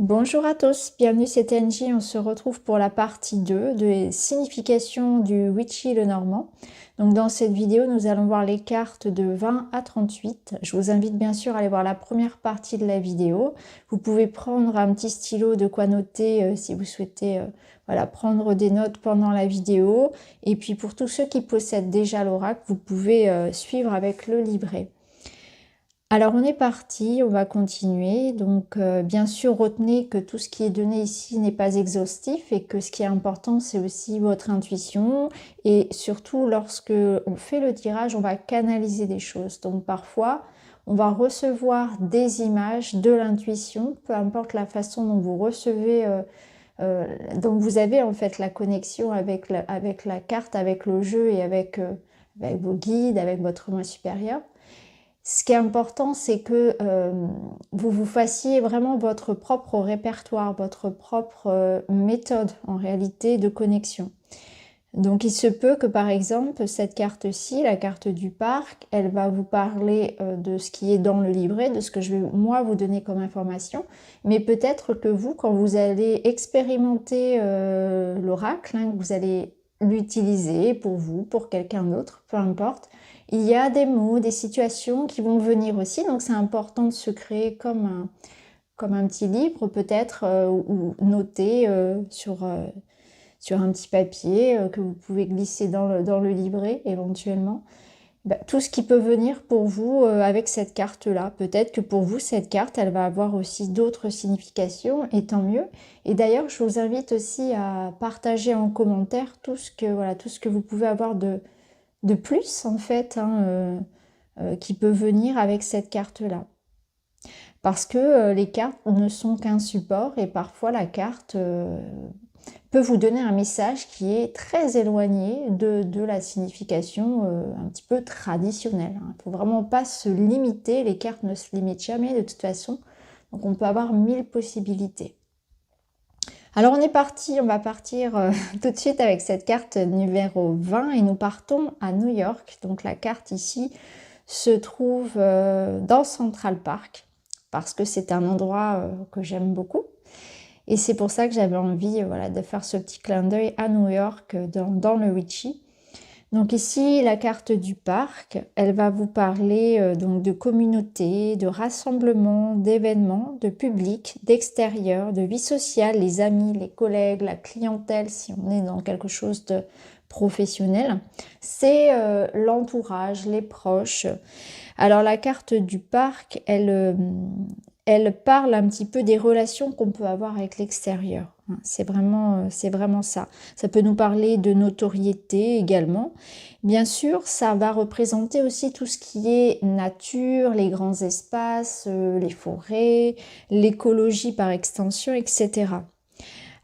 Bonjour à tous, bienvenue c'est TNJ, on se retrouve pour la partie 2 des significations du Witchy le Normand. Donc dans cette vidéo, nous allons voir les cartes de 20 à 38. Je vous invite bien sûr à aller voir la première partie de la vidéo. Vous pouvez prendre un petit stylo de quoi noter si vous souhaitez voilà, prendre des notes pendant la vidéo. Et puis pour tous ceux qui possèdent déjà l'oracle, vous pouvez suivre avec le livret. Alors on est parti, on va continuer. Donc bien sûr retenez que tout ce qui est donné ici n'est pas exhaustif et que ce qui est important c'est aussi votre intuition et surtout lorsque on fait le tirage on va canaliser des choses. Donc parfois on va recevoir des images de l'intuition, peu importe la façon dont vous recevez, donc vous avez en fait la connexion avec la carte, avec le jeu et avec vos guides, avec votre moi supérieur. Ce qui est important, c'est que vous vous fassiez vraiment votre propre répertoire, votre propre méthode en réalité de connexion. Donc il se peut que par exemple cette carte-ci, la carte du parc, elle va vous parler de ce qui est dans le livret, de ce que je vais moi vous donner comme information, mais peut-être que vous, quand vous allez expérimenter l'oracle, hein, que vous allez l'utiliser pour vous, pour quelqu'un d'autre, peu importe, il y a des mots, des situations qui vont venir aussi, donc c'est important de se créer comme un petit livre peut-être, ou noter sur un petit papier que vous pouvez glisser dans le livret éventuellement. Tout ce qui peut venir pour vous avec cette carte-là. Peut-être que pour vous, cette carte, elle va avoir aussi d'autres significations, et tant mieux. Et d'ailleurs, je vous invite aussi à partager en commentaire tout ce que vous pouvez avoir de plus, en fait, hein, qui peut venir avec cette carte-là. Parce que les cartes ne sont qu'un support, et parfois la carte peut vous donner un message qui est très éloigné de la signification un petit peu traditionnelle. Il ne faut vraiment pas se limiter, les cartes ne se limitent jamais de toute façon, donc on peut avoir 1000 possibilités. Alors on est parti, on va partir tout de suite avec cette carte numéro 20 et nous partons à New York. Donc la carte ici se trouve dans Central Park parce que c'est un endroit que j'aime beaucoup. Et c'est pour ça que j'avais envie voilà, de faire ce petit clin d'œil à New York dans le Witchy. Donc ici, la carte du parc, elle va vous parler donc de communauté, de rassemblement, d'événements, de public, d'extérieur, de vie sociale, les amis, les collègues, la clientèle, si on est dans quelque chose de professionnel. C'est l'entourage, les proches. Alors la carte du parc, elle parle un petit peu des relations qu'on peut avoir avec l'extérieur. C'est vraiment ça. Ça peut nous parler de notoriété également. Bien sûr, ça va représenter aussi tout ce qui est nature, les grands espaces, les forêts, l'écologie par extension, etc.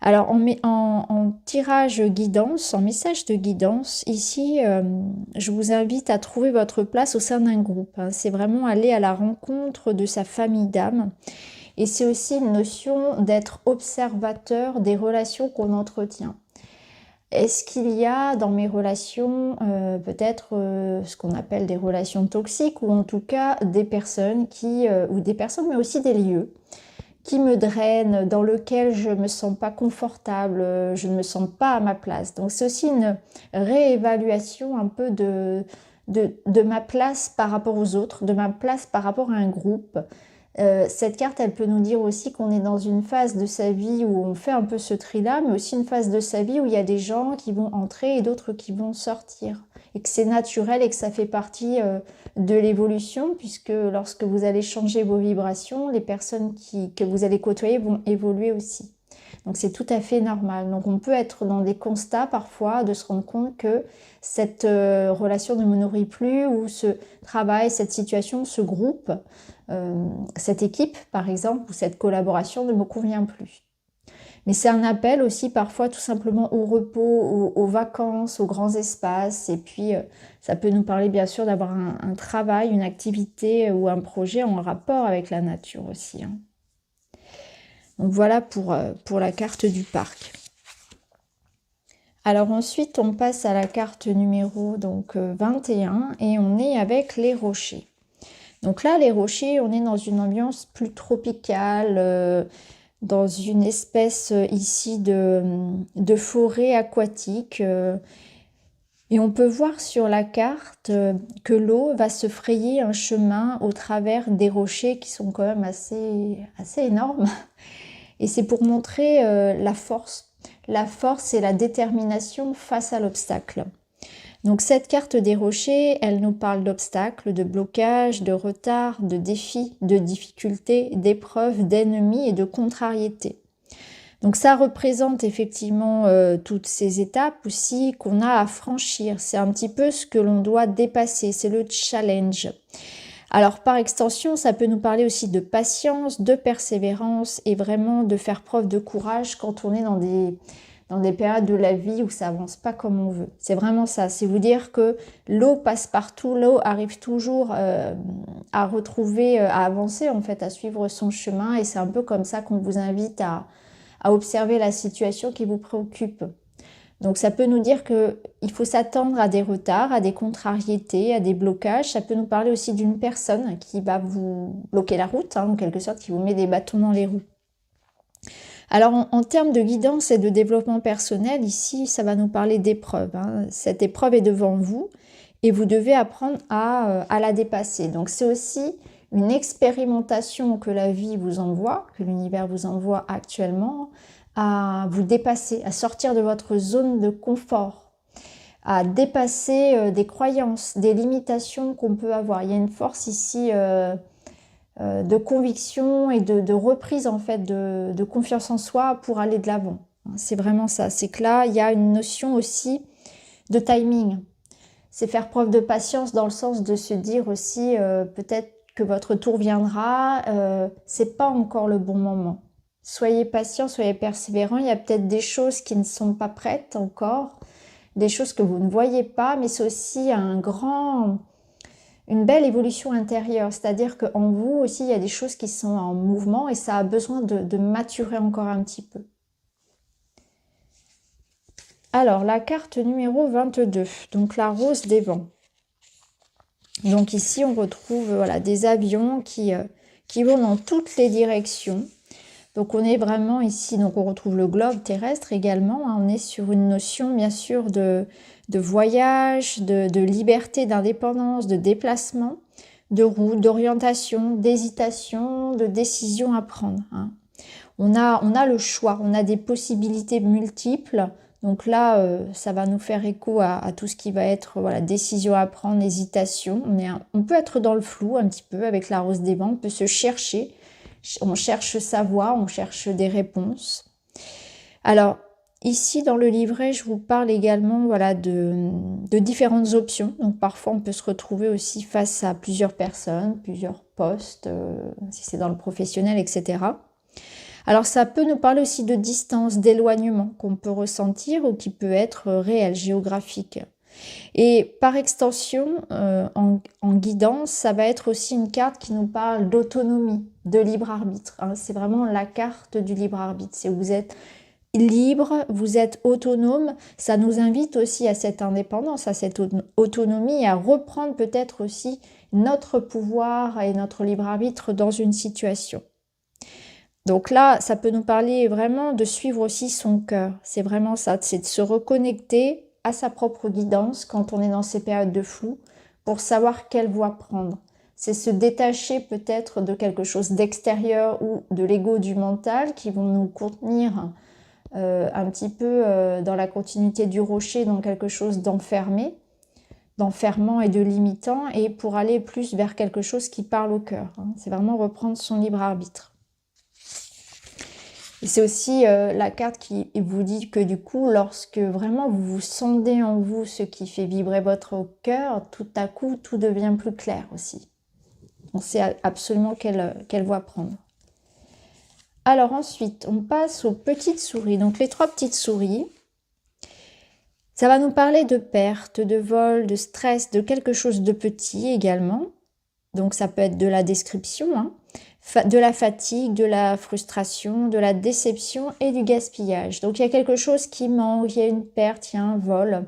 Alors en tirage guidance, en message de guidance, ici, je vous invite à trouver votre place au sein d'un groupe. Hein. C'est vraiment aller à la rencontre de sa famille d'âme. Et c'est aussi une notion d'être observateur des relations qu'on entretient. Est-ce qu'il y a dans mes relations peut-être ce qu'on appelle des relations toxiques ou en tout cas des personnes ou des personnes mais aussi des lieux qui me drainent, dans lequel je me sens pas confortable, je ne me sens pas à ma place. Donc c'est aussi une réévaluation un peu de ma place par rapport aux autres, de ma place par rapport à un groupe. Cette carte, elle peut nous dire aussi qu'on est dans une phase de sa vie où on fait un peu ce tri-là, mais aussi une phase de sa vie où il y a des gens qui vont entrer et d'autres qui vont sortir. Et que c'est naturel et que ça fait partie de l'évolution, puisque lorsque vous allez changer vos vibrations, les personnes que vous allez côtoyer vont évoluer aussi. Donc c'est tout à fait normal. Donc on peut être dans des constats parfois de se rendre compte que cette relation ne me nourrit plus, ou ce travail, cette situation, ce groupe, cette équipe par exemple, ou cette collaboration ne me convient plus. Mais c'est un appel aussi parfois tout simplement au repos, aux vacances, aux grands espaces. Et puis ça peut nous parler bien sûr d'avoir un travail, une activité ou un projet en rapport avec la nature aussi. Hein. Donc voilà pour la carte du parc. Alors ensuite on passe à la carte numéro 21 et on est avec les rochers. Donc là les rochers, on est dans une ambiance plus tropicale, dans une espèce ici de forêt aquatique. Et on peut voir sur la carte que l'eau va se frayer un chemin au travers des rochers qui sont quand même assez énormes. Et c'est pour montrer la force et la détermination face à l'obstacle. Donc cette carte des rochers, elle nous parle d'obstacles, de blocages, de retards, de défis, de difficultés, d'épreuves, d'ennemis et de contrariétés. Donc ça représente effectivement toutes ces étapes aussi qu'on a à franchir. C'est un petit peu ce que l'on doit dépasser, c'est le challenge. Alors par extension, ça peut nous parler aussi de patience, de persévérance et vraiment de faire preuve de courage quand on est dans des périodes de la vie où ça avance pas comme on veut. C'est vraiment ça, c'est vous dire que l'eau passe partout, l'eau arrive toujours à retrouver, à avancer en fait, à suivre son chemin et c'est un peu comme ça qu'on vous invite à observer la situation qui vous préoccupe. Donc ça peut nous dire qu'il faut s'attendre à des retards, à des contrariétés, à des blocages. Ça peut nous parler aussi d'une personne qui va vous bloquer la route, en quelque sorte, qui vous met des bâtons dans les roues. Alors en termes de guidance et de développement personnel, ici ça va nous parler d'épreuve. Cette épreuve est devant vous et vous devez apprendre à la dépasser. Donc c'est aussi une expérimentation que la vie vous envoie, que l'univers vous envoie actuellement, à vous dépasser, à sortir de votre zone de confort, à dépasser des croyances, des limitations qu'on peut avoir. Il y a une force ici de conviction et de reprise en fait, de confiance en soi pour aller de l'avant. C'est vraiment ça. C'est que là, il y a une notion aussi de timing. C'est faire preuve de patience dans le sens de se dire aussi peut-être que votre tour viendra, c'est pas encore le bon moment. Soyez patient, soyez persévérant, il y a peut-être des choses qui ne sont pas prêtes encore, des choses que vous ne voyez pas, mais c'est aussi une belle évolution intérieure, c'est-à-dire qu'en vous aussi, il y a des choses qui sont en mouvement et ça a besoin de maturer encore un petit peu. Alors, la carte numéro 22, donc la rose des vents. Donc ici, on retrouve voilà, des avions qui vont dans toutes les directions. Donc on est vraiment ici, donc on retrouve le globe terrestre également. On est sur une notion bien sûr de voyage, de liberté, d'indépendance, de déplacement, de route, d'orientation, d'hésitation, de décision à prendre. On a le choix, on a des possibilités multiples. Donc là, ça va nous faire écho à tout ce qui va être voilà, décision à prendre, hésitation. On peut être dans le flou un petit peu avec la rose des vents, on peut se chercher. On cherche sa voie, on cherche des réponses. Alors, ici, dans le livret, je vous parle également voilà, de différentes options. Donc, parfois, on peut se retrouver aussi face à plusieurs personnes, plusieurs postes, si c'est dans le professionnel, etc. Alors ça peut nous parler aussi de distance, d'éloignement qu'on peut ressentir ou qui peut être réel, géographique. Et par extension, en guidance, ça va être aussi une carte qui nous parle d'autonomie, de libre arbitre. C'est vraiment la carte du libre arbitre. C'est vous êtes libre, vous êtes autonome. Ça nous invite aussi à cette indépendance, à cette autonomie, à reprendre peut-être aussi notre pouvoir et notre libre arbitre dans une situation. Donc là, ça peut nous parler vraiment de suivre aussi son cœur. C'est vraiment ça, c'est de se reconnecter à sa propre guidance quand on est dans ces périodes de flou pour savoir quelle voie prendre. C'est se détacher peut-être de quelque chose d'extérieur ou de l'ego du mental qui vont nous contenir un petit peu dans la continuité du rocher, dans quelque chose d'enfermé, d'enfermant et de limitant, et pour aller plus vers quelque chose qui parle au cœur. C'est vraiment reprendre son libre arbitre. Et c'est aussi la carte qui vous dit que du coup, lorsque vraiment vous vous sondez en vous ce qui fait vibrer votre cœur, tout à coup, tout devient plus clair aussi. On sait absolument quelle voie prendre. Alors ensuite, on passe aux petites souris. Donc les 3 petites souris, ça va nous parler de perte, de vol, de stress, de quelque chose de petit également. Donc ça peut être de la description, de la fatigue, de la frustration, de la déception et du gaspillage. Donc il y a quelque chose qui manque, il y a une perte, il y a un vol.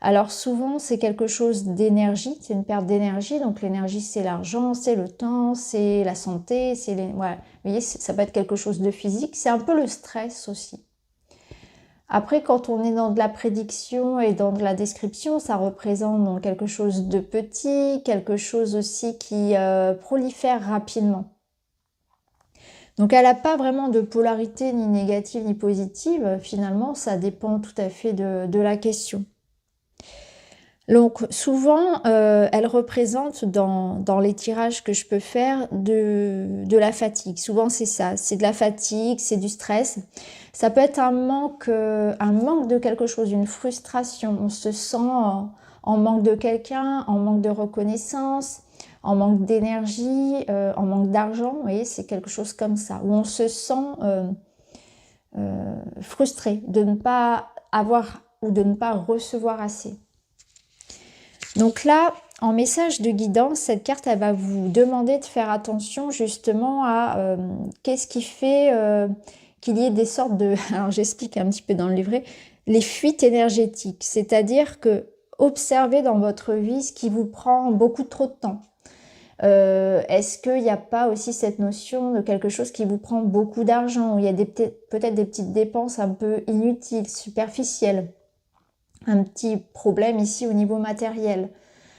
Alors souvent, c'est quelque chose d'énergie, c'est une perte d'énergie. Donc l'énergie, c'est l'argent, c'est le temps, c'est la santé, c'est les... Voilà. Vous voyez, ça peut être quelque chose de physique. C'est un peu le stress aussi. Après, quand on est dans de la prédiction et dans de la description, ça représente donc quelque chose de petit, quelque chose aussi qui prolifère rapidement. Donc elle n'a pas vraiment de polarité ni négative ni positive. Finalement, ça dépend tout à fait de la question. Donc souvent, elle représente dans les tirages que je peux faire de la fatigue. Souvent c'est ça, c'est de la fatigue, c'est du stress. Ça peut être un manque de quelque chose, une frustration. On se sent en manque de quelqu'un, en manque de reconnaissance, en manque d'énergie, en manque d'argent. Vous voyez, c'est quelque chose comme ça, où on se sent frustré de ne pas avoir ou de ne pas recevoir assez. Donc là, en message de guidance, cette carte, elle va vous demander de faire attention justement à qu'est-ce qui fait qu'il y ait des sortes de... Alors j'explique un petit peu dans le livret, les fuites énergétiques. C'est-à-dire que observez dans votre vie ce qui vous prend beaucoup trop de temps. Est-ce qu'il n'y a pas aussi cette notion de quelque chose qui vous prend beaucoup d'argent, où il y a peut-être des petites dépenses un peu inutiles, superficielles? Un petit problème ici au niveau matériel.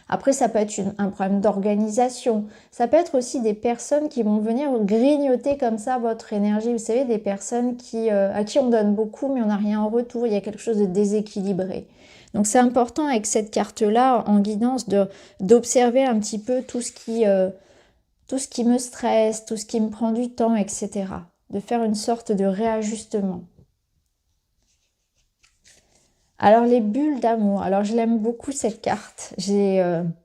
Après, ça peut être un problème d'organisation. Ça peut être aussi des personnes qui vont venir grignoter comme ça votre énergie. Vous savez, des personnes à qui on donne beaucoup, mais on n'a rien en retour. Il y a quelque chose de déséquilibré. Donc, c'est important avec cette carte-là, en guidance, d'observer un petit peu tout ce qui me stresse, tout ce qui me prend du temps, etc. De faire une sorte de réajustement. Alors les bulles d'amour, alors je l'aime beaucoup cette carte, j'aime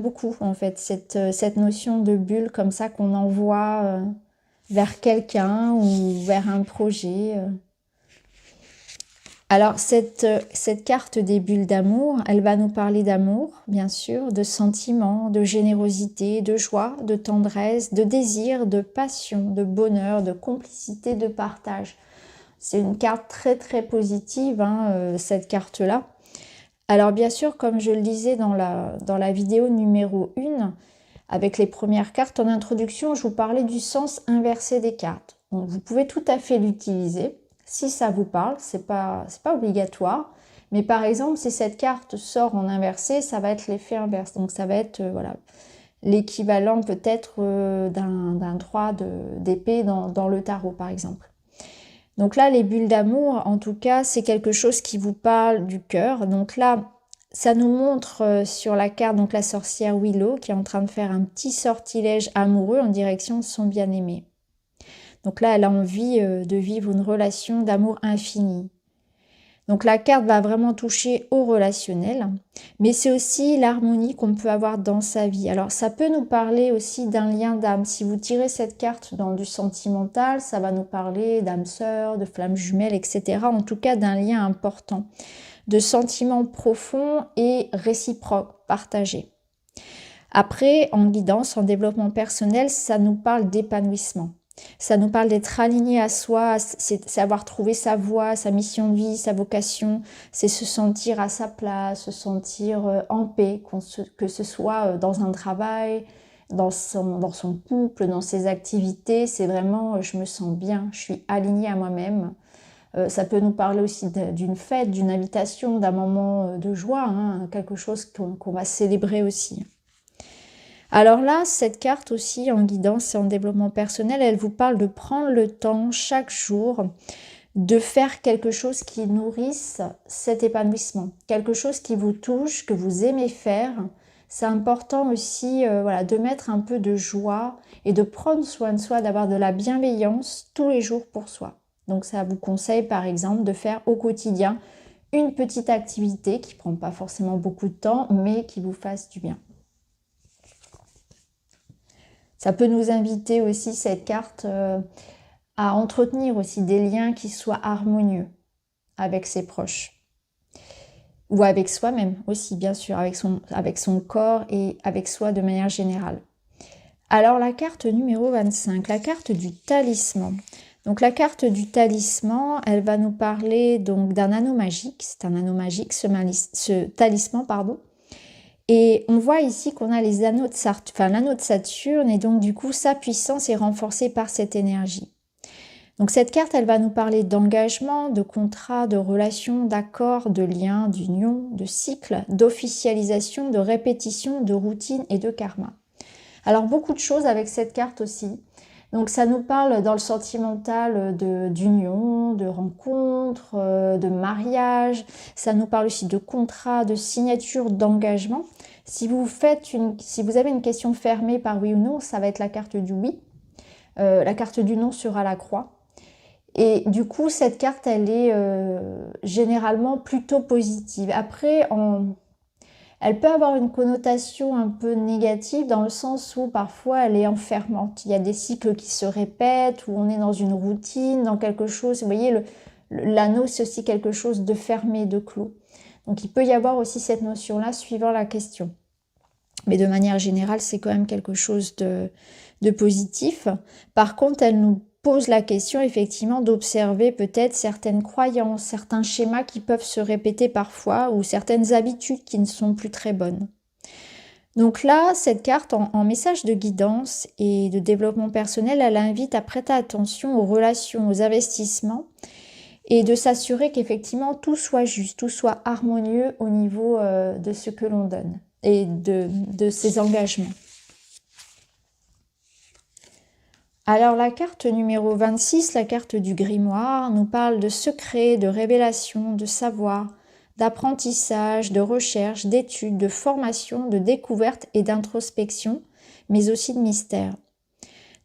beaucoup en fait cette notion de bulle comme ça qu'on envoie vers quelqu'un ou vers un projet. Alors cette carte des bulles d'amour, elle va nous parler d'amour, bien sûr, de sentiments, de générosité, de joie, de tendresse, de désir, de passion, de bonheur, de complicité, de partage. C'est une carte très très positive, hein, cette carte-là. Alors bien sûr, comme je le disais dans la vidéo numéro 1, avec les premières cartes en introduction, je vous parlais du sens inversé des cartes. Donc, vous pouvez tout à fait l'utiliser si ça vous parle, c'est pas obligatoire. Mais par exemple, si cette carte sort en inversé, ça va être l'effet inverse. Donc ça va être voilà, l'équivalent peut-être d'un 3 d'épée dans le tarot par exemple. Donc là, les bulles d'amour, en tout cas, c'est quelque chose qui vous parle du cœur. Donc là, ça nous montre sur la carte donc la sorcière Willow qui est en train de faire un petit sortilège amoureux en direction de son bien-aimé. Donc là, elle a envie de vivre une relation d'amour infini. Donc la carte va vraiment toucher au relationnel, mais c'est aussi l'harmonie qu'on peut avoir dans sa vie. Alors ça peut nous parler aussi d'un lien d'âme. Si vous tirez cette carte dans du sentimental, ça va nous parler d'âme sœur, de flamme jumelle, etc. En tout cas d'un lien important, de sentiments profonds et réciproques, partagés. Après, en guidance, en développement personnel, ça nous parle d'épanouissement. Ça nous parle d'être aligné à soi, c'est avoir trouvé sa voie, sa mission de vie, sa vocation, c'est se sentir à sa place, se sentir en paix, que ce soit dans un travail, dans son couple, dans ses activités, c'est vraiment je me sens bien, je suis alignée à moi-même. Ça peut nous parler aussi d'une fête, d'une invitation, d'un moment de joie, hein, quelque chose qu'on va célébrer aussi. Alors là, cette carte aussi en guidance et en développement personnel, elle vous parle de prendre le temps chaque jour de faire quelque chose qui nourrisse cet épanouissement, quelque chose qui vous touche, que vous aimez faire. C'est important aussi voilà, de mettre un peu de joie et de prendre soin de soi, d'avoir de la bienveillance tous les jours pour soi. Donc ça vous conseille par exemple de faire au quotidien une petite activité qui ne prend pas forcément beaucoup de temps, mais qui vous fasse du bien. Ça peut nous inviter aussi, cette carte, à entretenir aussi des liens qui soient harmonieux avec ses proches. Ou avec soi-même aussi, bien sûr, avec son corps et avec soi de manière générale. Alors la carte numéro 25, la carte du talisman. Donc la carte du talisman, elle va nous parler donc d'un anneau magique. C'est un anneau magique, ce talisman, pardon. Et on voit ici qu'on a les anneaux de l'anneau de Saturne, et donc du coup sa puissance est renforcée par cette énergie. Donc cette carte, elle va nous parler d'engagement, de contrat, de relations, d'accords, de liens, d'union, de cycle, d'officialisation, de répétition, de routine et de karma. Alors beaucoup de choses avec cette carte aussi. Donc ça nous parle dans le sentimental d'union, de rencontre, de mariage. Ça nous parle aussi de contrat, de signature, d'engagement. Si vous avez une question fermée par oui ou non, ça va être la carte du oui. La carte du non sera la croix. Et du coup, cette carte, elle est généralement plutôt positive. Après, elle peut avoir une connotation un peu négative dans le sens où parfois elle est enfermante. Il y a des cycles qui se répètent, où on est dans une routine, dans quelque chose. Vous voyez, l'anneau, c'est aussi quelque chose de fermé, de clos. Donc il peut y avoir aussi cette notion-là suivant la question. Mais de manière générale, c'est quand même quelque chose de positif. Par contre, elle nous pose la question effectivement d'observer peut-être certaines croyances, certains schémas qui peuvent se répéter parfois ou certaines habitudes qui ne sont plus très bonnes. Donc là, cette carte en message de guidance et de développement personnel, elle invite à prêter attention aux relations, aux investissements et de s'assurer qu'effectivement tout soit juste, tout soit harmonieux au niveau de ce que l'on donne et de ses engagements. Alors la carte numéro 26, la carte du grimoire, nous parle de secrets, de révélations, de savoir, d'apprentissage, de recherche, d'études, de formation, de découverte et d'introspection, mais aussi de mystère.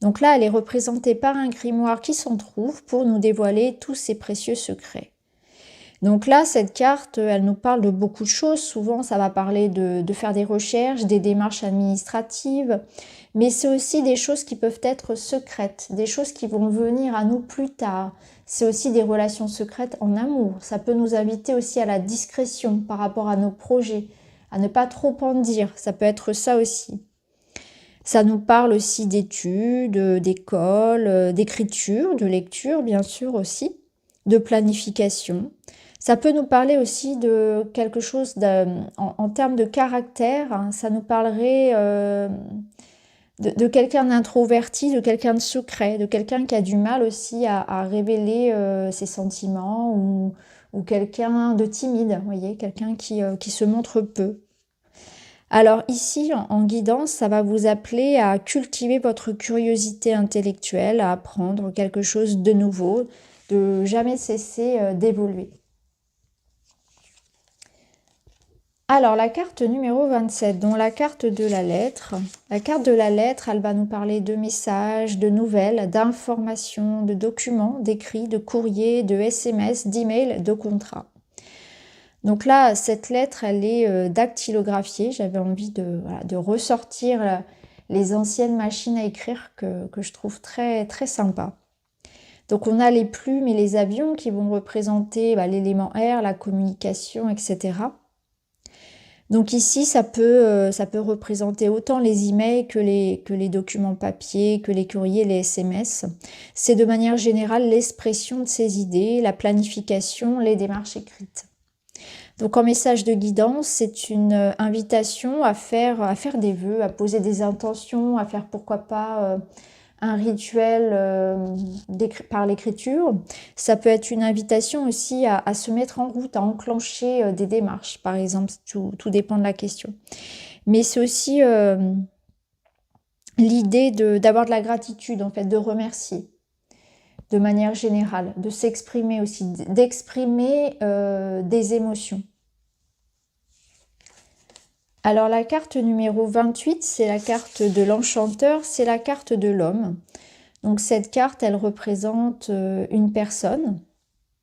Donc là, elle est représentée par un grimoire qui s'en trouve pour nous dévoiler tous ces précieux secrets. Donc là, cette carte, elle nous parle de beaucoup de choses. Souvent, ça va parler de faire des recherches, des démarches administratives, mais c'est aussi des choses qui peuvent être secrètes, des choses qui vont venir à nous plus tard. C'est aussi des relations secrètes en amour. Ça peut nous inviter aussi à la discrétion par rapport à nos projets, à ne pas trop en dire. Ça peut être ça aussi. Ça nous parle aussi d'études, d'école, d'écriture, de lecture, bien sûr aussi, de planification. Ça peut nous parler aussi de quelque chose en termes de caractère. Hein, ça nous parlerait de quelqu'un d'introverti, de quelqu'un de secret, de quelqu'un qui a du mal aussi à révéler ses sentiments ou quelqu'un de timide, vous voyez, quelqu'un qui se montre peu. Alors ici, en guidance, ça va vous appeler à cultiver votre curiosité intellectuelle, à apprendre quelque chose de nouveau, de jamais cesser d'évoluer. Alors la carte numéro 27, dont la carte de la lettre. La carte de la lettre, elle va nous parler de messages, de nouvelles, d'informations, de documents, d'écrits, de courriers, de SMS, d'emails, de contrats. Donc là, cette lettre, elle est dactylographiée. J'avais envie de ressortir les anciennes machines à écrire que je trouve très, très sympa. Donc on a les plumes et les avions qui vont représenter l'élément air, la communication, etc. Donc ici, ça peut représenter autant les emails que les documents papier, que les courriers, les SMS. C'est de manière générale l'expression de ces idées, la planification, les démarches écrites. Donc en message de guidance, c'est une invitation à faire des vœux, à poser des intentions, à faire pourquoi pas un rituel par l'écriture. Ça peut être une invitation aussi à se mettre en route, à enclencher des démarches, par exemple, tout dépend de la question. Mais c'est aussi l'idée d'avoir de la gratitude, en fait, de remercier de manière générale, de s'exprimer aussi, d'exprimer des émotions. Alors la carte numéro 28, c'est la carte de l'enchanteur, c'est la carte de l'homme. Donc cette carte, elle représente une personne,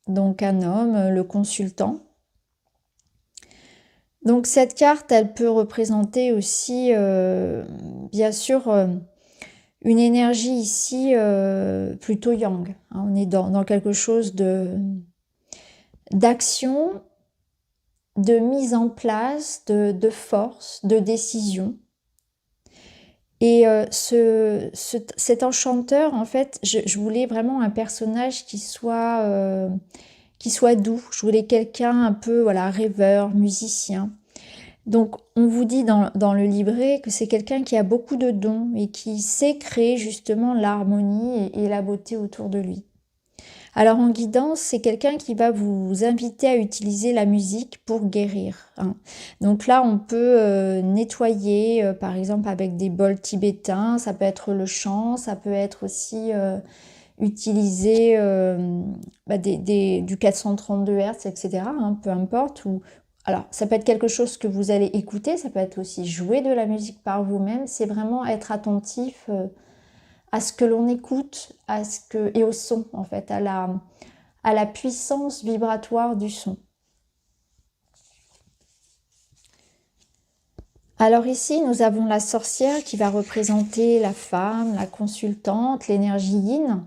donc un homme, le consultant. Donc cette carte, elle peut représenter aussi, bien sûr, une énergie ici plutôt yang. Hein, on est dans quelque chose d'action, de mise en place, de force, de décision. Et cet enchanteur, en fait, je voulais vraiment un personnage qui soit doux. Je voulais quelqu'un un peu, voilà, rêveur, musicien. Donc, on vous dit dans le livret que c'est quelqu'un qui a beaucoup de dons et qui sait créer justement l'harmonie et la beauté autour de lui. Alors en guidance, c'est quelqu'un qui va vous inviter à utiliser la musique pour guérir, hein. Donc là, on peut nettoyer, par exemple avec des bols tibétains, ça peut être le chant, ça peut être aussi utiliser du 432 Hz, etc., hein, peu importe. Alors, ça peut être quelque chose que vous allez écouter, ça peut être aussi jouer de la musique par vous-même, c'est vraiment être attentif à ce que l'on écoute, et au son, en fait, à la puissance vibratoire du son. Alors ici, nous avons la sorcière qui va représenter la femme, la consultante, l'énergie yin,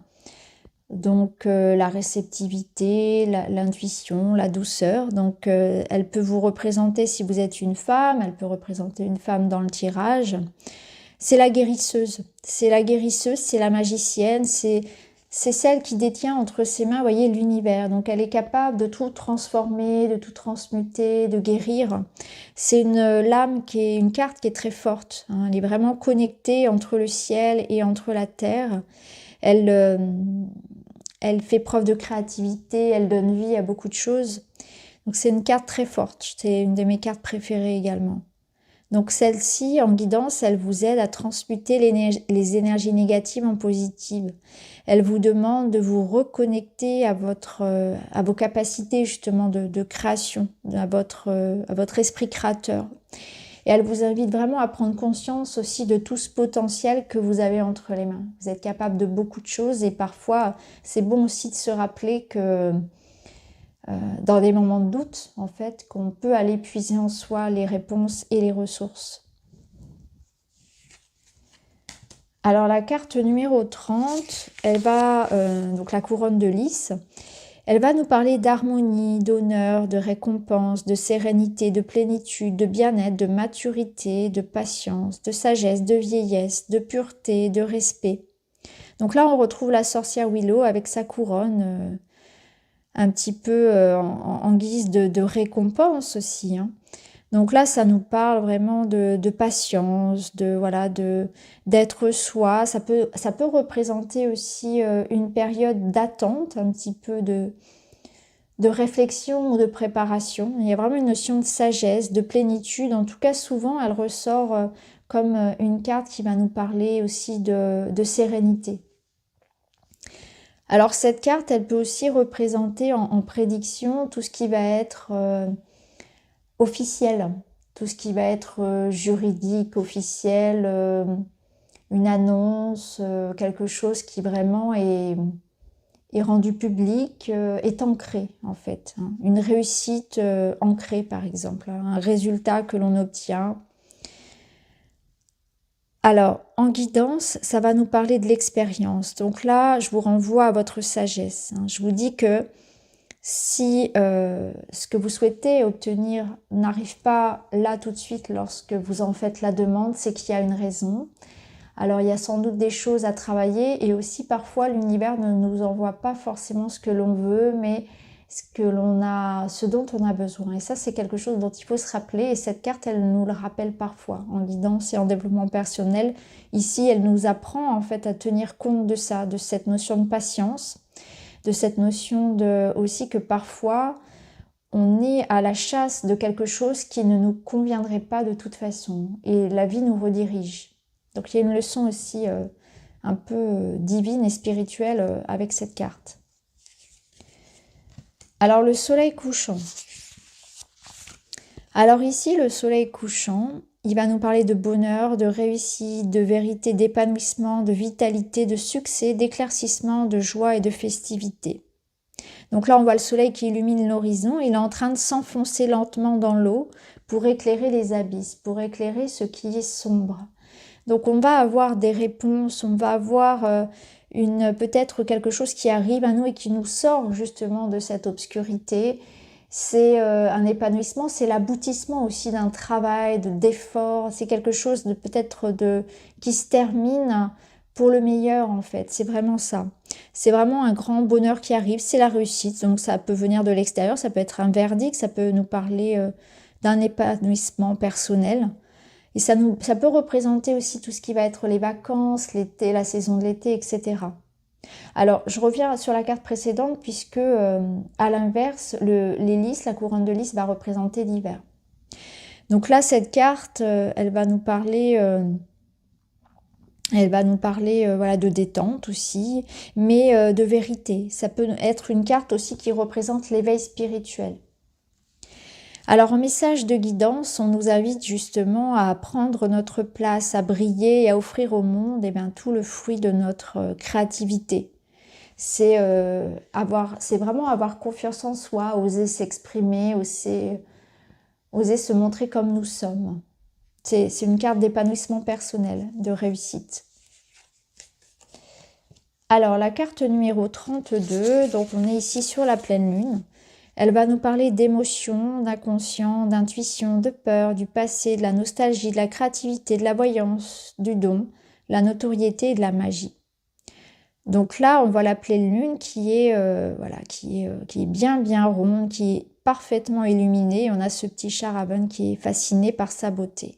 donc la réceptivité, l'intuition, la douceur. Donc elle peut vous représenter si vous êtes une femme, elle peut représenter une femme dans le tirage. C'est la guérisseuse, c'est la magicienne, c'est celle qui détient entre ses mains, vous voyez, l'univers. Donc elle est capable de tout transformer, de tout transmuter, de guérir. C'est une carte qui est très forte, hein. Elle est vraiment connectée entre le ciel et entre la terre. Elle fait preuve de créativité, elle donne vie à beaucoup de choses. Donc c'est une carte très forte, c'est une de mes cartes préférées également. Donc celle-ci, en guidance, elle vous aide à transmuter les énergies négatives en positives. Elle vous demande de vous reconnecter à vos capacités justement de création, à votre esprit créateur. Et elle vous invite vraiment à prendre conscience aussi de tout ce potentiel que vous avez entre les mains. Vous êtes capable de beaucoup de choses et parfois, c'est bon aussi de se rappeler que dans des moments de doute, en fait, qu'on peut aller puiser en soi les réponses et les ressources. Alors la carte numéro 30, elle va, donc la couronne de lys, elle va nous parler d'harmonie, d'honneur, de récompense, de sérénité, de plénitude, de bien-être, de maturité, de patience, de sagesse, de vieillesse, de pureté, de respect. Donc là, on retrouve la sorcière Willow avec sa couronne, un petit peu en guise de récompense aussi, hein. Donc là, ça nous parle vraiment de patience, d'être soi. Ça peut représenter aussi une période d'attente, un petit peu de réflexion ou de préparation. Il y a vraiment une notion de sagesse, de plénitude. En tout cas, souvent, elle ressort comme une carte qui va nous parler aussi de sérénité. Alors cette carte, elle peut aussi représenter en prédiction tout ce qui va être officiel, tout ce qui va être juridique, officiel, une annonce, quelque chose qui vraiment est rendu public, est ancré en fait, hein. Une réussite ancrée par exemple, hein, un résultat que l'on obtient. Alors, en guidance, ça va nous parler de l'expérience. Donc là, je vous renvoie à votre sagesse, hein. Je vous dis que si ce que vous souhaitez obtenir n'arrive pas là tout de suite lorsque vous en faites la demande, c'est qu'il y a une raison. Alors il y a sans doute des choses à travailler et aussi parfois l'univers ne nous envoie pas forcément ce que l'on veut, mais ce dont on a besoin. Et ça, c'est quelque chose dont il faut se rappeler. Et cette carte, elle nous le rappelle parfois en guidance et en développement personnel. Ici, elle nous apprend en fait à tenir compte de ça, de cette notion de patience, de cette notion aussi que parfois, on est à la chasse de quelque chose qui ne nous conviendrait pas de toute façon. Et la vie nous redirige. Donc il y a une leçon aussi un peu divine et spirituelle avec cette carte. Alors le soleil couchant. Alors ici, le soleil couchant, il va nous parler de bonheur, de réussite, de vérité, d'épanouissement, de vitalité, de succès, d'éclaircissement, de joie et de festivité. Donc là, on voit le soleil qui illumine l'horizon. Il est en train de s'enfoncer lentement dans l'eau pour éclairer les abysses, pour éclairer ce qui est sombre. Donc on va avoir des réponses, on va avoir peut-être quelque chose qui arrive à nous et qui nous sort justement de cette obscurité. C'est un épanouissement, c'est l'aboutissement aussi d'un travail, d'effort. C'est quelque chose de peut-être qui se termine pour le meilleur en fait. C'est vraiment ça. C'est vraiment un grand bonheur qui arrive, c'est la réussite. Donc ça peut venir de l'extérieur, ça peut être un verdict, ça peut nous parler d'un épanouissement personnel. Et ça peut représenter aussi tout ce qui va être les vacances, l'été, la saison de l'été, etc. Alors, je reviens sur la carte précédente puisque, à l'inverse, l'hélice, la couronne de lys va représenter l'hiver. Donc là, cette carte, elle va nous parler, voilà, de détente aussi, mais de vérité. Ça peut être une carte aussi qui représente l'éveil spirituel. Alors, en message de guidance, on nous invite justement à prendre notre place, à briller et à offrir au monde tout le fruit de notre créativité. C'est vraiment avoir confiance en soi, oser s'exprimer, oser se montrer comme nous sommes. C'est une carte d'épanouissement personnel, de réussite. Alors, la carte numéro 32, donc on est ici sur la pleine lune. Elle va nous parler d'émotions, d'inconscient, d'intuition, de peur, du passé, de la nostalgie, de la créativité, de la voyance, du don, la notoriété et de la magie. Donc là, on voit la pleine lune qui est bien ronde, qui est parfaitement illuminée. On a ce petit chat Raven qui est fasciné par sa beauté.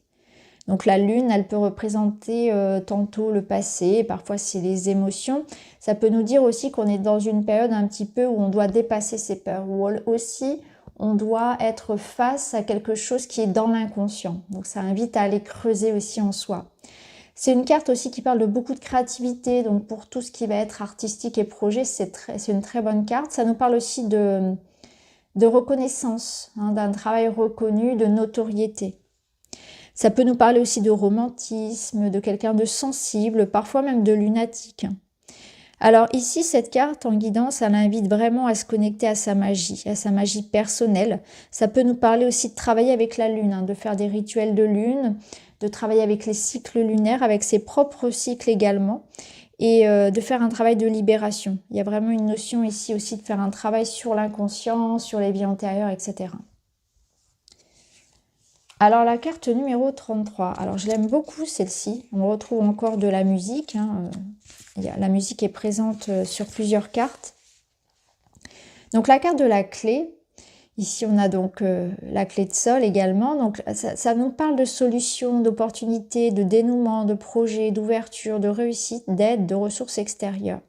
Donc la lune, elle peut représenter tantôt le passé, parfois c'est les émotions. Ça peut nous dire aussi qu'on est dans une période un petit peu où on doit dépasser ses peurs, où aussi on doit être face à quelque chose qui est dans l'inconscient. Donc ça invite à aller creuser aussi en soi. C'est une carte aussi qui parle de beaucoup de créativité, donc pour tout ce qui va être artistique et projet, c'est une très bonne carte. Ça nous parle aussi de reconnaissance, d'un travail reconnu, de notoriété. Ça peut nous parler aussi de romantisme, de quelqu'un de sensible, parfois même de lunatique. Alors ici, cette carte en guidance, elle invite vraiment à se connecter à sa magie personnelle. Ça peut nous parler aussi de travailler avec la lune, de faire des rituels de lune, de travailler avec les cycles lunaires, avec ses propres cycles également, et de faire un travail de libération. Il y a vraiment une notion ici aussi de faire un travail sur l'inconscient, sur les vies antérieures, etc. Alors la carte numéro 33, alors je l'aime beaucoup celle-ci, on retrouve encore de la musique, la musique est présente sur plusieurs cartes. Donc la carte de la clé, ici on a donc la clé de sol également, donc ça nous parle de solutions, d'opportunités, de dénouement, de projets, d'ouverture, de réussite, d'aide, de ressources extérieures.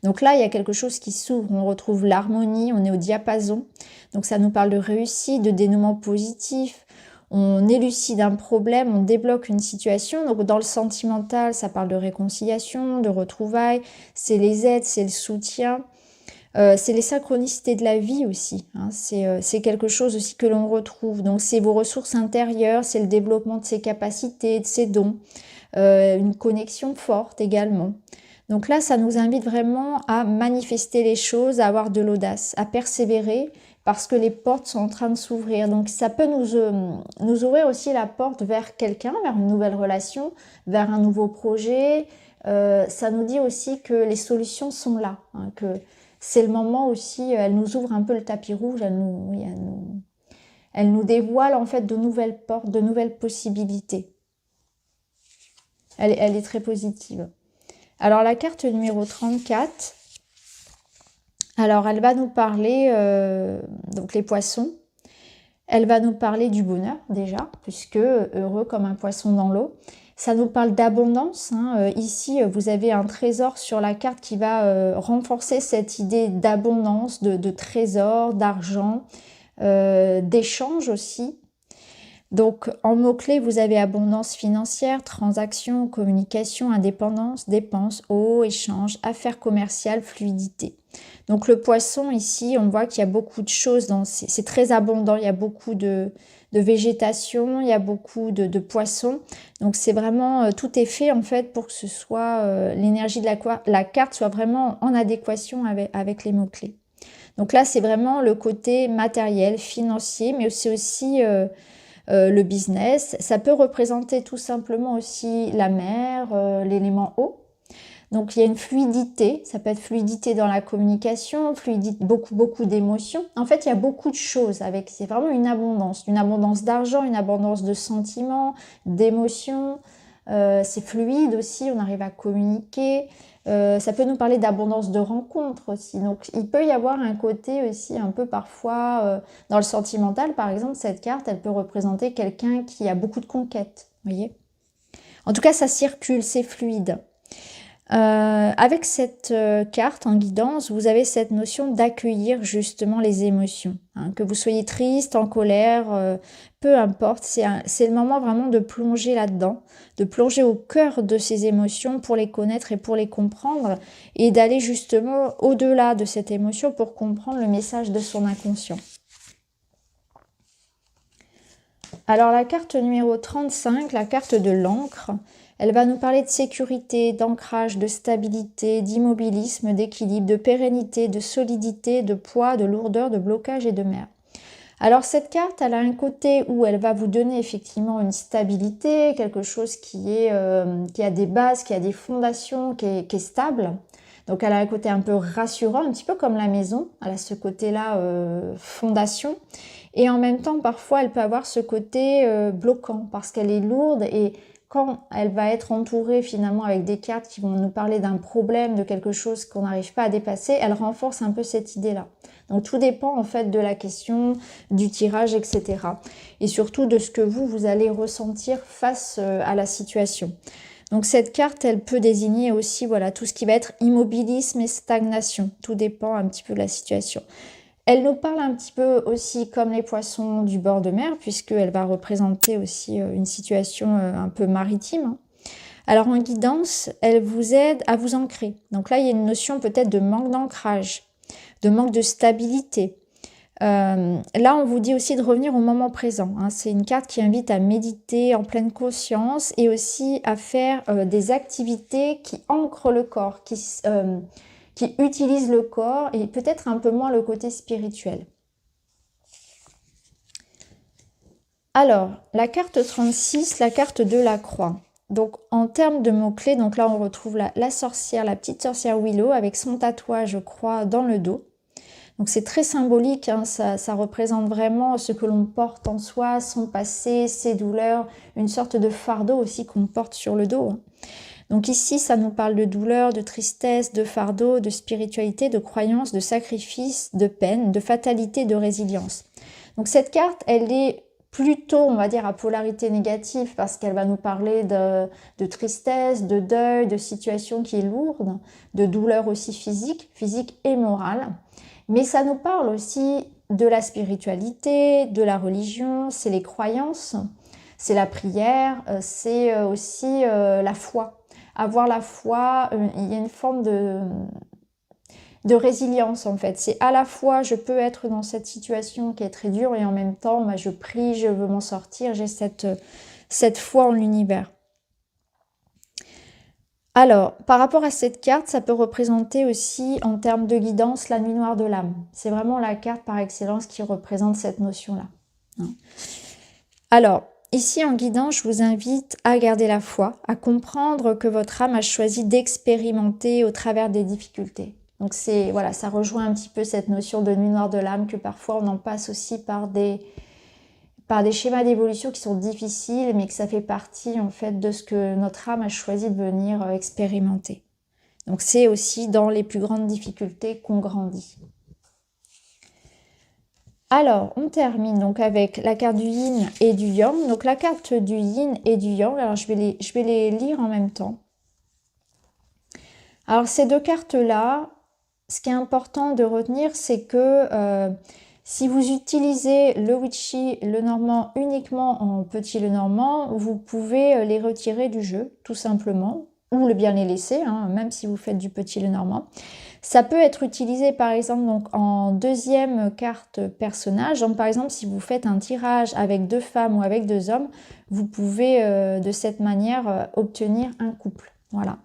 Donc là il y a quelque chose qui s'ouvre, on retrouve l'harmonie, on est au diapason, donc ça nous parle de réussite, de dénouement positif. On élucide un problème, on débloque une situation. Donc dans le sentimental, ça parle de réconciliation, de retrouvailles. C'est les aides, c'est le soutien. C'est les synchronicités de la vie aussi. C'est quelque chose aussi que l'on retrouve. Donc c'est vos ressources intérieures, c'est le développement de ses capacités, de ses dons. Une connexion forte également. Donc là, ça nous invite vraiment à manifester les choses, à avoir de l'audace, à persévérer, parce que les portes sont en train de s'ouvrir. Donc ça peut nous ouvrir aussi la porte vers quelqu'un, vers une nouvelle relation, vers un nouveau projet. Ça nous dit aussi que les solutions sont là, que c'est le moment aussi, elle nous ouvre un peu le tapis rouge, elle nous dévoile en fait de nouvelles portes, de nouvelles possibilités. Elle est très positive. Alors la carte numéro 34, alors elle va nous parler, donc les poissons, elle va nous parler du bonheur déjà, puisque heureux comme un poisson dans l'eau. Ça nous parle d'abondance. Ici, vous avez un trésor sur la carte qui va renforcer cette idée d'abondance, de trésor, d'argent, d'échange aussi. Donc, en mots-clés, vous avez abondance financière, transactions, communication, indépendance, dépenses, eau, échange, affaires commerciales, fluidité. Donc, le poisson, ici, on voit qu'il y a beaucoup de choses, c'est très abondant, il y a beaucoup de végétation, il y a beaucoup de poissons. Donc, c'est vraiment, tout est fait, en fait, pour que ce soit, l'énergie de la carte soit vraiment en adéquation avec les mots-clés. Donc là, c'est vraiment le côté matériel, financier, mais c'est aussi le business. Ça peut représenter tout simplement aussi la mer, l'élément eau. Donc il y a une fluidité, ça peut être fluidité dans la communication, fluidité, beaucoup d'émotions. En fait, il y a beaucoup de choses avec, c'est vraiment une abondance d'argent, une abondance de sentiments, d'émotions. C'est fluide aussi, on arrive à communiquer. Ça peut nous parler d'abondance de rencontres aussi. Donc il peut y avoir un côté aussi un peu parfois dans le sentimental, par exemple, cette carte, elle peut représenter quelqu'un qui a beaucoup de conquêtes, vous voyez. En tout cas, ça circule, c'est fluide. Avec cette carte en guidance, vous avez cette notion d'accueillir justement les émotions. Hein, que vous soyez triste, en colère, peu importe, c'est le moment vraiment de plonger là-dedans, de plonger au cœur de ces émotions pour les connaître et pour les comprendre et d'aller justement au-delà de cette émotion pour comprendre le message de son inconscient. Alors la carte numéro 35, la carte de l'encre, elle va nous parler de sécurité, d'ancrage, de stabilité, d'immobilisme, d'équilibre, de pérennité, de solidité, de poids, de lourdeur, de blocage et de mer. Alors cette carte, elle a un côté où elle va vous donner effectivement une stabilité, quelque chose qui a des bases, qui a des fondations, qui est stable. Donc elle a un côté un peu rassurant, un petit peu comme la maison. Elle a ce côté-là, fondation. Et en même temps, parfois, elle peut avoir ce côté bloquant parce qu'elle est lourde et quand elle va être entourée finalement avec des cartes qui vont nous parler d'un problème, de quelque chose qu'on n'arrive pas à dépasser, elle renforce un peu cette idée-là. Donc tout dépend en fait de la question, du tirage, etc. Et surtout de ce que vous allez ressentir face à la situation. Donc cette carte, elle peut désigner aussi voilà, tout ce qui va être immobilisme et stagnation. Tout dépend un petit peu de la situation. Elle nous parle un petit peu aussi comme les poissons du bord de mer, puisqu'elle va représenter aussi une situation un peu maritime. Alors en guidance, elle vous aide à vous ancrer. Donc là, il y a une notion peut-être de manque d'ancrage, de manque de stabilité. Là, on vous dit aussi de revenir au moment présent. Hein. C'est une carte qui invite à méditer en pleine conscience et aussi à faire des activités qui ancrent le corps, qui utilise le corps et peut-être un peu moins le côté spirituel. Alors, la carte 36, la carte de la croix. Donc, en termes de mots-clés, donc là, on retrouve la sorcière, la petite sorcière Willow avec son tatouage croix dans le dos. Donc, c'est très symbolique, hein, ça représente vraiment ce que l'on porte en soi, son passé, ses douleurs, une sorte de fardeau aussi qu'on porte sur le dos. Hein. Donc ici, ça nous parle de douleur, de tristesse, de fardeau, de spiritualité, de croyance, de sacrifice, de peine, de fatalité, de résilience. Donc cette carte, elle est plutôt, on va dire, à polarité négative parce qu'elle va nous parler de tristesse, de deuil, de situation qui est lourde, de douleur aussi physique et morale. Mais ça nous parle aussi de la spiritualité, de la religion, c'est les croyances, c'est la prière, c'est aussi la foi. Avoir la foi, il y a une forme de résilience en fait. C'est à la fois, je peux être dans cette situation qui est très dure et en même temps, bah, je prie, je veux m'en sortir, j'ai cette foi en l'univers. Alors, par rapport à cette carte, ça peut représenter aussi, en termes de guidance, la nuit noire de l'âme. C'est vraiment la carte par excellence qui représente cette notion-là. Alors, ici, en guidance, je vous invite à garder la foi, à comprendre que votre âme a choisi d'expérimenter au travers des difficultés. Donc, voilà, ça rejoint un petit peu cette notion de nuit noire de l'âme que parfois on en passe aussi par des schémas d'évolution qui sont difficiles, mais que ça fait partie en fait de ce que notre âme a choisi de venir expérimenter. Donc, c'est aussi dans les plus grandes difficultés qu'on grandit. Alors, on termine donc avec la carte du yin et du yang. Donc, la carte du yin et du yang, alors je vais les lire en même temps. Alors, ces deux cartes-là, ce qui est important de retenir, c'est que si vous utilisez le Witchy, le Normand uniquement en petit le Normand, vous pouvez les retirer du jeu, tout simplement, ou bien les laisser, hein, même si vous faites du petit le Normand. Ça peut être utilisé par exemple donc, en deuxième carte personnage. Donc, par exemple, si vous faites un tirage avec 2 femmes ou avec 2 hommes, vous pouvez de cette manière obtenir un couple. Voilà.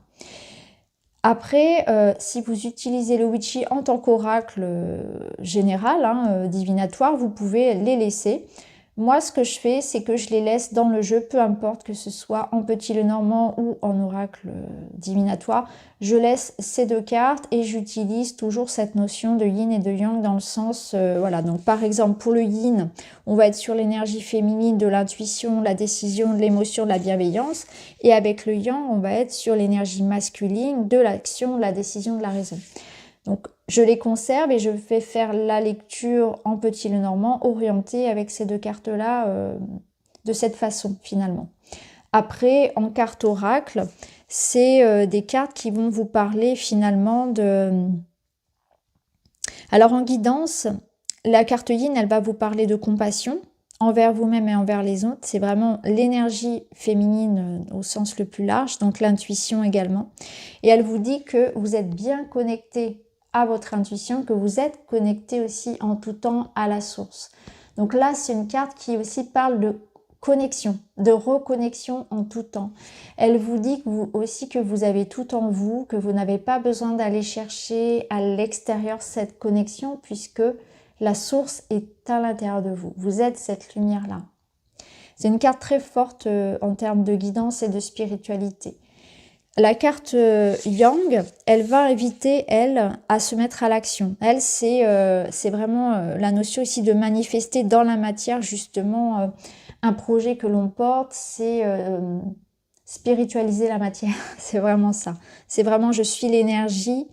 Après, si vous utilisez le Witchy en tant qu'oracle général, hein, divinatoire, vous pouvez les laisser. Moi, ce que je fais, c'est que je les laisse dans le jeu, peu importe que ce soit en petit Lenormand ou en oracle divinatoire. Je laisse ces deux cartes et j'utilise toujours cette notion de yin et de yang dans le sens, voilà. Donc, par exemple, pour le yin, on va être sur l'énergie féminine de l'intuition, la décision, de l'émotion, de la bienveillance. Et avec le yang, on va être sur l'énergie masculine de l'action, de la décision, de la raison. Donc, je les conserve et je fais faire la lecture en petit Lenormand orientée avec ces deux cartes-là de cette façon, finalement. Après, en carte oracle, c'est des cartes qui vont vous parler finalement de... Alors, en guidance, la carte yin, elle va vous parler de compassion envers vous-même et envers les autres. C'est vraiment l'énergie féminine au sens le plus large, donc l'intuition également. Et elle vous dit que vous êtes bien connecté à votre intuition, que vous êtes connecté aussi en tout temps à la source. Donc là, c'est une carte qui aussi parle de connexion, de reconnexion en tout temps. Elle vous dit aussi que vous avez tout en vous, que vous n'avez pas besoin d'aller chercher à l'extérieur cette connexion puisque la source est à l'intérieur de vous. Vous êtes cette lumière-là. C'est une carte très forte en termes de guidance et de spiritualité. La carte Yang, elle va inviter, elle, à se mettre à l'action. Elle, c'est vraiment la notion ici de manifester dans la matière, justement, un projet que l'on porte, c'est spiritualiser la matière. C'est vraiment ça. C'est vraiment, je suis l'énergie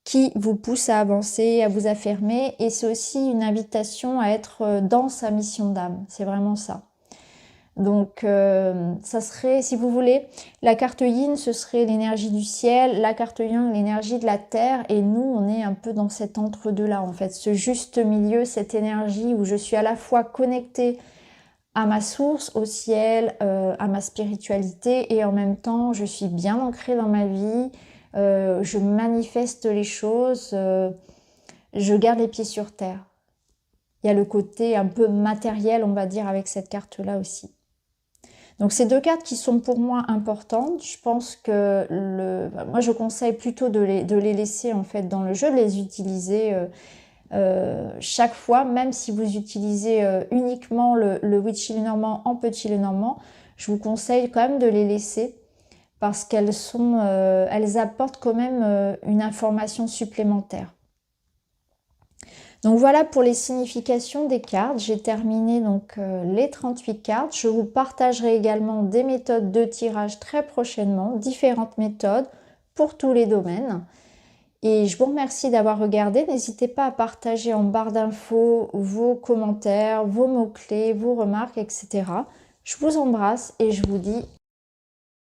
qui vous pousse à avancer, à vous affirmer. Et c'est aussi une invitation à être dans sa mission d'âme. C'est vraiment ça. Donc, ça serait, si vous voulez, la carte yin, ce serait l'énergie du ciel, la carte yang, l'énergie de la terre, et nous, on est un peu dans cet entre-deux-là, en fait, ce juste milieu, cette énergie où je suis à la fois connectée à ma source, au ciel, à ma spiritualité, et en même temps, je suis bien ancrée dans ma vie, je manifeste les choses, je garde les pieds sur terre. Il y a le côté un peu matériel, on va dire, avec cette carte-là aussi. Donc, ces deux cartes qui sont pour moi importantes, je pense que moi, je conseille plutôt de les laisser en fait dans le jeu, de les utiliser chaque fois, même si vous utilisez uniquement le Witchy Lenormand en petit Lenormand, je vous conseille quand même de les laisser parce qu'elles apportent quand même une information supplémentaire. Donc voilà pour les significations des cartes. J'ai terminé donc les 38 cartes. Je vous partagerai également des méthodes de tirage très prochainement, différentes méthodes pour tous les domaines. Et je vous remercie d'avoir regardé. N'hésitez pas à partager en barre d'infos vos commentaires, vos mots-clés, vos remarques, etc. Je vous embrasse et je vous dis